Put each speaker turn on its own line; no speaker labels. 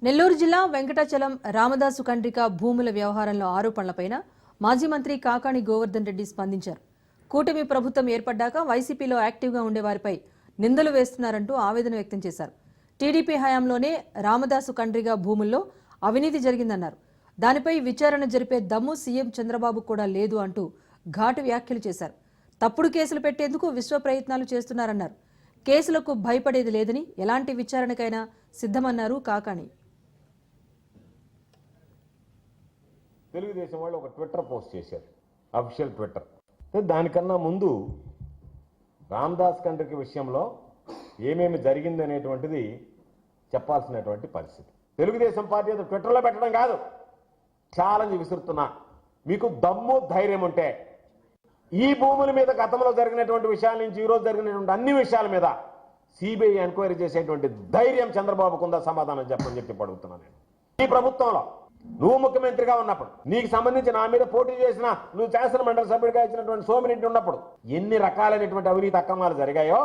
నెల్లూరు జిల్లా వెంకటాచలం రామదాసు కండ్రిక భూముల వ్యవహారంలో ఆరోపణలపైన మాజీ మంత్రి కాకాణి గోవర్ధన్ రెడ్డి స్పందించారు. కూటమి ప్రభుత్వం ఏర్పడ్డాక వైసీపీలో యాక్టివ్గా ఉండేవారిపై నిందలు వేస్తున్నారంటూ ఆవేదన వ్యక్తం చేశారు. టీడీపీ హయాంలోనే రామదాసు కండ్రిక భూముల్లో అవినీతి జరిగిందన్నారు. దానిపై విచారణ జరిపే దమ్ము సీఎం చంద్రబాబు కూడా లేదు అంటూ ఘాటు వ్యాఖ్యలు చేశారు. తప్పుడు కేసులు పెట్టేందుకు విశ్వ ప్రయత్నాలు చేస్తున్నారన్నారు. కేసులకు భయపడేది లేదని ఎలాంటి విచారణకైనా సిద్ధమన్నారు కాకాణి.
తెలుగుదేశం వాళ్ళు ఒక ట్విట్టర్ పోస్ట్ చేశారు, అఫీషియల్ ట్విట్టర్. దానికన్నా ముందు రామదాస్ కండ్రిక విషయంలో ఏమేమి జరిగింది అనేటువంటిది చెప్పాల్సినటువంటి పరిస్థితి. తెలుగుదేశం పార్టీ అది ట్విట్టర్లో పెట్టడం కాదు, ఛాలెంజ్ విసురుతున్నా. మీకు దమ్ము ధైర్యం ఉంటే ఈ భూముల మీద గతంలో జరిగినటువంటి విషయాల నుంచి ఈరోజు జరిగినటువంటి అన్ని విషయాల మీద సిబిఐ ఎంక్వైరీ చేసేటువంటి ధైర్యం చంద్రబాబుకు ఉందా? సమాధానం చెప్పని చెప్పి అడుగుతున్నాను నేను. ఈ ప్రభుత్వంలో నువ్వు ముఖ్యమంత్రిగా ఉన్నప్పుడు, నీకు సంబంధించి నా మీద పోటీ చేసిన, నువ్వు శాసన మండలి సభ్యుడిగా ఇచ్చినటువంటి సోమిరెడ్డి ఉన్నప్పుడు ఎన్ని రకాలైనటువంటి అవినీతి అక్రమాలు జరిగాయో